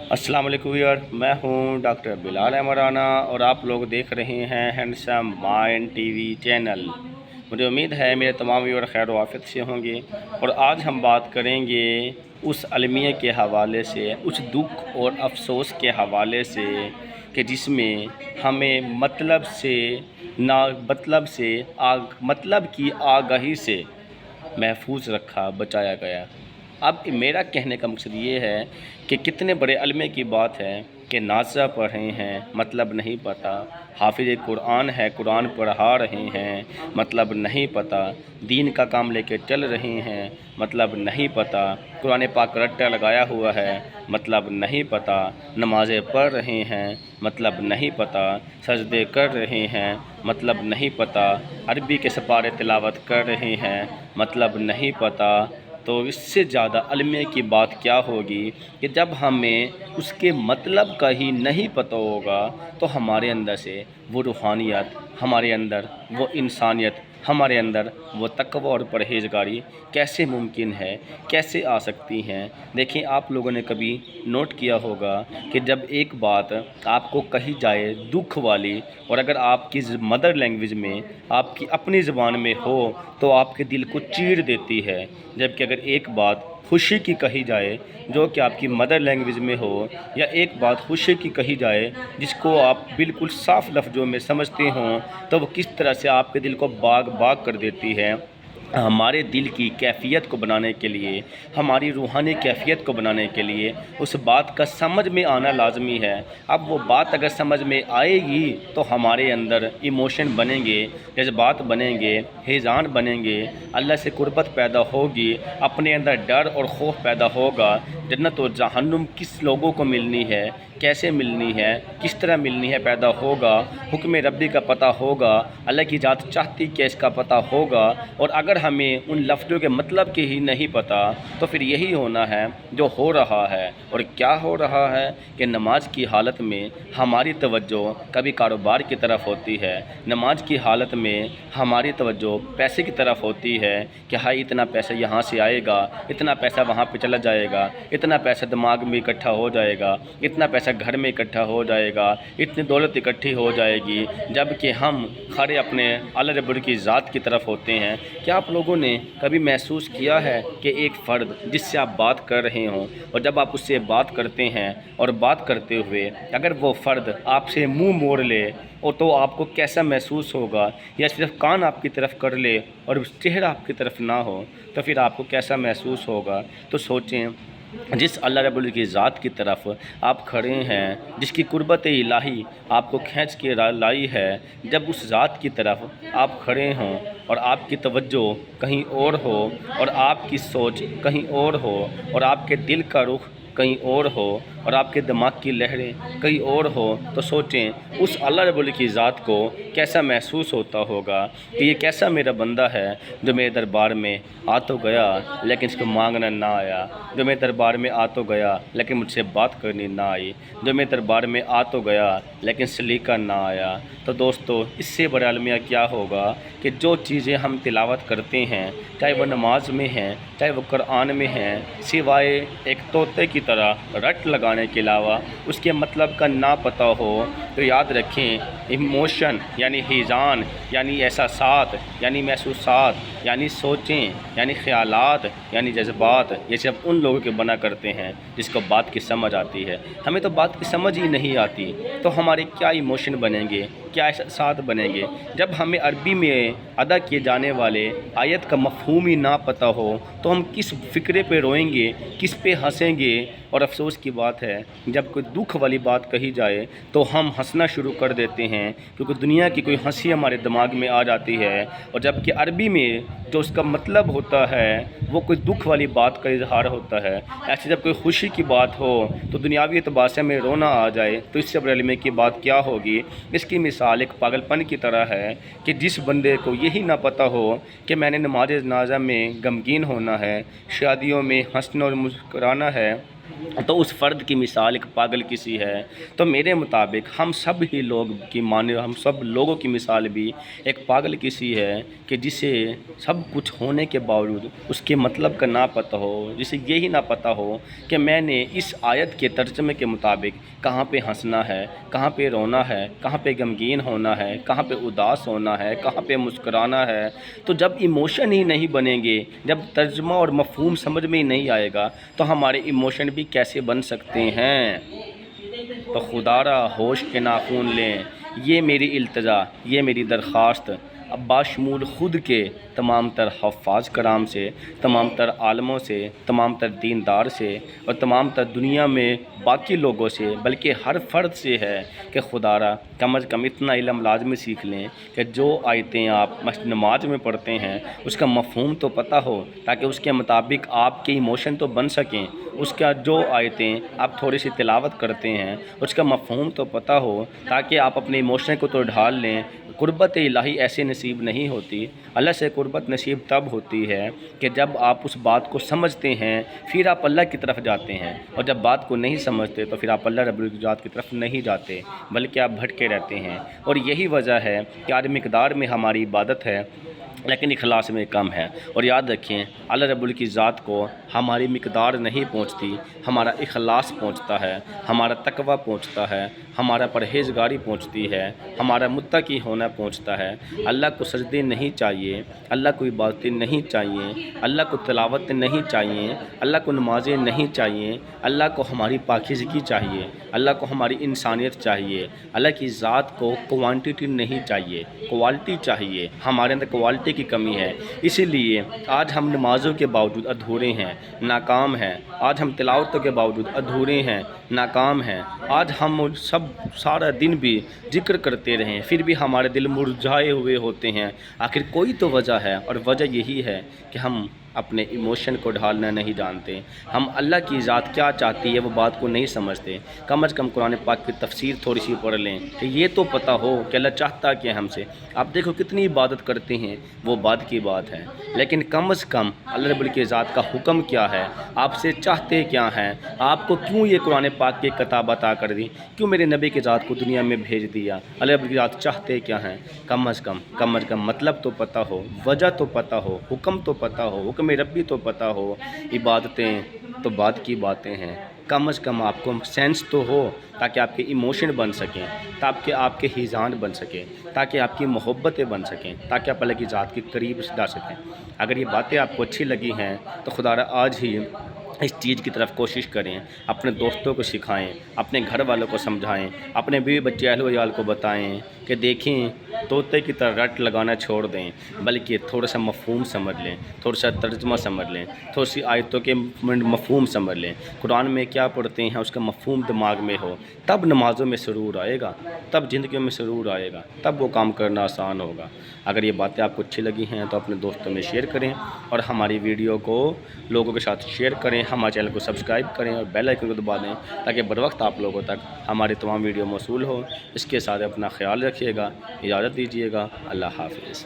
अस्सलाम वालेकुम यार, मैं हूं डॉक्टर बिलाल अमराना और आप लोग देख रहे हैं हैंडसम माइंड टीवी चैनल। मुझे उम्मीद है मेरे तमाम व्यूअर खैर वाफियत से होंगे और आज हम बात करेंगे उस अलमिया के हवाले से, उस दुख और अफसोस के हवाले से कि जिसमें हमें मतलब की आगाही से महफूज रखा, बचाया गया। अब मेरा कहने का मकसद ये है कि कितने बड़े अलमे की बात है कि नाज़ा पढ़े हैं, मतलब नहीं पता। हाफिज़ कुरान है, कुरान पढ़ा रहे हैं, मतलब नहीं पता। दीन का काम लेके चल रहे हैं, मतलब नहीं पता। कुरान पाक रट्टा लगाया हुआ है, मतलब नहीं पता। नमाज़ें पढ़ रहे हैं, मतलब नहीं पता। सजदे कर रहे हैं, मतलब नहीं पता। अरबी के सपारे तिलावत कर रहे हैं, मतलब नहीं पता। तो इससे ज़्यादा अलमे की बात क्या होगी कि जब हमें उसके मतलब का ही नहीं पता होगा तो हमारे अंदर से वो रूहानियत, हमारे अंदर वो इंसानियत, हमारे अंदर वो तक़वा और परहेज़गारी कैसे मुमकिन है, कैसे आ सकती हैं। देखिए, आप लोगों ने कभी नोट किया होगा कि जब एक बात आपको कही जाए दुख वाली और अगर आपकी मदर लैंग्वेज में, आपकी अपनी ज़बान में हो तो आपके दिल को चीर देती है। जबकि अगर एक बात खुशी की कही जाए जो कि आपकी मदर लैंग्वेज में हो, या एक बात खुशी की कही जाए जिसको आप बिल्कुल साफ़ लफ्ज़ों में समझते हों, तो वो किस तरह से आपके दिल को बाग बाग कर देती है। हमारे दिल की कैफ़ियत को बनाने के लिए, हमारी रूहानी कैफ़ियत को बनाने के लिए उस बात का समझ में आना लाज़मी है। अब वो बात अगर समझ में आएगी तो हमारे अंदर इमोशन बनेंगे, जज्बात बनेंगे, हिज़ान बनेंगे, अल्लाह से कुर्बत पैदा होगी, अपने अंदर डर और खौफ पैदा होगा। जन्नत और जहन्नुम किस लोगों को मिलनी है, कैसे मिलनी है, किस तरह मिलनी है, पैदा होगा। हुक्म रब्बी का पता होगा, अल्लाह की ज़ात चाहती कि इसका पता होगा। और अगर हमें उन लफ्ज़ों के मतलब के ही नहीं पता तो फिर यही होना है जो हो रहा है। और क्या हो रहा है कि नमाज की हालत में हमारी तवज्जो कभी कारोबार की तरफ होती है, नमाज की हालत में हमारी तवज्जो पैसे की तरफ होती है कि हाय इतना पैसा यहाँ से आएगा, इतना पैसा वहाँ पे चला जाएगा, इतना पैसा दिमाग में इकट्ठा हो जाएगा, इतना पैसा घर में इकट्ठा हो जाएगा, इतनी दौलत इकट्ठी हो जाएगी। जबकि हम खड़े अपने अल्लाह रब्बुल की ज़ात की तरफ होते हैं। क्या आप लोगों ने कभी महसूस किया है कि एक फ़र्द जिससे आप बात कर रहे हों और जब आप उससे बात करते हैं और बात करते हुए अगर वो फ़र्द आपसे मुंह मोड़ ले और तो आपको कैसा महसूस होगा, या सिर्फ कान आपकी तरफ कर ले और चेहरा आपकी तरफ ना हो तो फिर आपको कैसा महसूस होगा। तो सोचें, जिस अल्लाह रब्बुल की ज़ात की तरफ आप खड़े हैं, जिसकी कुर्बत इलाही आपको खींच के लाई है, जब उस ज़ात की तरफ आप खड़े हों और आपकी तवज्जो कहीं और हो और आपकी सोच कहीं और हो और आपके दिल का रुख कहीं और हो और आपके दिमाग की लहरें कहीं और हो, तो सोचें उस अल्लाह रब्बुल की ज़ात को कैसा महसूस होता होगा कि ये कैसा मेरा बंदा है जो मेरे दरबार में आ तो गया लेकिन इसको मांगना ना आया, जो मेरे दरबार में आ तो गया लेकिन मुझसे बात करनी ना आई, जो मेरे दरबार में आ तो गया लेकिन सलीका ना आया। तो दोस्तों, इससे बड़ा अलमिया क्या होगा कि जो चीज़ें हम तिलावत करते हैं, चाहे वो नमाज में हैं, चाहे वो कुरान में हैं, सिवाय एक तोते की तरह रट लगाने के अलावा उसके मतलब का ना पता हो, तो याद रखें इमोशन यानी हिज़ान यानी एहसासात यानी महसूसात यानी सोचें यानी ख़यालात यानी जज्बात, ये सिर्फ उन लोगों के बना करते हैं जिसको बात की समझ आती है। हमें तो बात की समझ ही नहीं आती तो हमारे क्या इमोशन बनेंगे, क्या एहसासात बनेंगे। जब हमें अरबी में अदा किए जाने वाले आयत का मफ़हूम ही ना पता हो तो हम किस फ़िक्रे पे रोएंगे, किस पे हंसेंगे। और अफसोस की बात है जब कोई दुख वाली बात कही जाए तो हम हंसना शुरू कर देते हैं, क्योंकि दुनिया की कोई हंसी हमारे दिमाग में आ जाती है। और जबकि अरबी में जो उसका मतलब होता है वो कोई दुख वाली बात का इजहार होता है। ऐसे जब कोई खुशी की बात हो तो दुनियावी एतबार से हमें रोना आ जाए तो इससे बड़े अलमे की बात क्या होगी। इसकी मिसाल एक पागलपन की तरह है कि जिस बंदे को यही ना पता हो कि मैंने नमाज जनाजा में गमगीन होना है, शादियों में हंसना और मुस्कुराना है, تو اس فرد کی مثال ایک پاگل کسی ہے، تو میرے مطابق ہم سب ہی لوگ کی ہم سب لوگوں کی مثال بھی ایک پاگل کسی ہے کہ جسے سب کچھ ہونے کے باوجود اس کے مطلب کا نہ پتہ ہو، جسے یہی نہ پتہ ہو کہ میں نے اس آیت کے ترجمے کے مطابق کہاں پہ ہنسنا ہے، کہاں پہ رونا ہے، کہاں پہ غمگین ہونا ہے، کہاں پہ اداس ہونا ہے، کہاں پہ مسکرانا ہے۔ تو جب ایموشن ہی نہیں بنیں گے، جب ترجمہ اور مفہوم سمجھ میں ہی نہیں آئے گا تو ہمارے ایموشن بھی کیسے بن سکتے ہیں؟ تو خدا را ہوش کے ناخون لیں، یہ میری التجا، یہ میری درخواست اب باشمول خود کے تمام تر حفاظ کرام سے، تمام تر عالموں سے، تمام تر دیندار سے اور تمام تر دنیا میں باقی لوگوں سے، بلکہ ہر فرد سے ہے کہ خدا را کم از کم اتنا علم لازمی سیکھ لیں کہ جو آیتیں آپ نماز میں پڑھتے ہیں اس کا مفہوم تو پتہ ہو، تاکہ اس کے مطابق آپ کے ایموشن تو بن سکیں۔ اس کا جو آیتیں آپ تھوڑی سی تلاوت کرتے ہیں اس کا مفہوم تو پتہ ہو، تاکہ آپ اپنے ایموشن کو تو ڈھال لیں۔ قربت الہی ایسے نصیب نہیں ہوتی، اللہ سے قربت نصیب تب ہوتی ہے کہ جب آپ اس بات کو سمجھتے ہیں، پھر آپ اللہ کی طرف جاتے ہیں، اور جب بات کو نہیں سمجھتے تو پھر آپ اللہ رب العزت کی طرف نہیں جاتے، بلکہ آپ بھٹکے رہتے ہیں۔ اور یہی وجہ ہے کہ آج مقدار میں ہماری عبادت ہے لیکن اخلاص میں کم ہے۔ اور یاد رکھیں اللہ رب کی ذات کو ہماری مقدار نہیں پہنچتی، ہمارا اخلاص پہنچتا ہے، ہمارا تقوی پہنچتا ہے، ہمارا پرہیزگاری پہنچتی ہے، ہمارا متقی ہونا پہنچتا ہے۔ اللہ کو سجدے نہیں چاہیے، اللہ کو عبادتیں نہیں چاہیے، اللہ کو تلاوت نہیں چاہیے، اللہ کو نمازیں نہیں چاہیے، اللہ کو ہماری پاکیزگی چاہیے، اللہ کو ہماری انسانیت چاہیے۔ اللہ کی ذات کو کوانٹیٹی نہیں چاہیے، کوالٹی چاہیے۔ ہمارے اندر کوالٹی کی کمی ہے، اسی لیے آج ہم نمازوں کے باوجود ادھورے ہیں، ناکام ہیں۔ آج ہم تلاوتوں کے باوجود ادھورے ہیں، ناکام ہیں۔ آج ہم سب سارا دن بھی ذکر کرتے رہیں پھر بھی ہمارے دل مرجھائے ہوئے ہوتے ہیں۔ آخر کوئی تو وجہ ہے، اور وجہ یہی ہے کہ ہم اپنے ایموشن کو ڈھالنا نہیں جانتے، ہم اللہ کی ذات کیا چاہتی ہے وہ بات کو نہیں سمجھتے۔ کم از کم قرآن پاک کی تفسیر تھوڑی سی پڑھ لیں کہ یہ تو پتہ ہو کہ اللہ چاہتا کیا ہم سے۔ آپ دیکھو کتنی عبادت کرتے ہیں، وہ بات کی بات ہے، لیکن کم از کم اللہ رب کی ذات کا حکم کیا ہے، آپ سے چاہتے کیا ہیں، آپ کو کیوں یہ قرآن پاک کی کتاب عطا کر دی، کیوں میرے نبی کی ذات کو دنیا میں بھیج دیا، اللہ رب کی ذات چاہتے کیا ہیں۔ کم از کم مطلب تو پتہ ہو، وجہ تو پتہ ہو، حکم تو پتہ ہو، حکم ربی تو پتہ ہو۔ عبادتیں تو بعد کی باتیں ہیں، کم از کم آپ کو سینس تو ہو، تاکہ آپ کے ایموشن بن سکیں، تاکہ آپ کے ہیزان بن سکیں، تاکہ آپ کی محبتیں بن سکیں، تاکہ آپ اللہ کی ذات کے قریب جا سکیں۔ اگر یہ باتیں آپ کو اچھی لگی ہیں تو خدا را آج ہی اس چیز کی طرف کوشش کریں، اپنے دوستوں کو سکھائیں، اپنے گھر والوں کو سمجھائیں، اپنے بیوی بچے اہل و عیال کو بتائیں کہ دیکھیں طوطے کی طرح رٹ لگانا چھوڑ دیں، بلکہ تھوڑا سا مفہوم سمجھ لیں، تھوڑا سا ترجمہ سمجھ لیں، تھوڑی سی آیتوں کے مفہوم سمجھ لیں، قرآن میں کیا پڑھتے ہیں اس کا مفہوم دماغ میں ہو، تب نمازوں میں سرور آئے گا، تب زندگیوں میں سرور آئے گا، تب وہ کام کرنا آسان ہوگا۔ اگر یہ باتیں آپ کو اچھی لگی ہیں تو اپنے دوستوں میں شیئر کریں، اور ہماری ویڈیو کو لوگوں کے ساتھ شیئر کریں، ہمارے چینل کو سبسکرائب کریں اور بیل آئیکن کو دبا دیں تاکہ بر وقت آپ لوگوں تک ہماری تمام ویڈیو موصول ہو۔ اس کے ساتھ اپنا خیال رکھیے گا، اجازت دیجیے گا، اللہ حافظ۔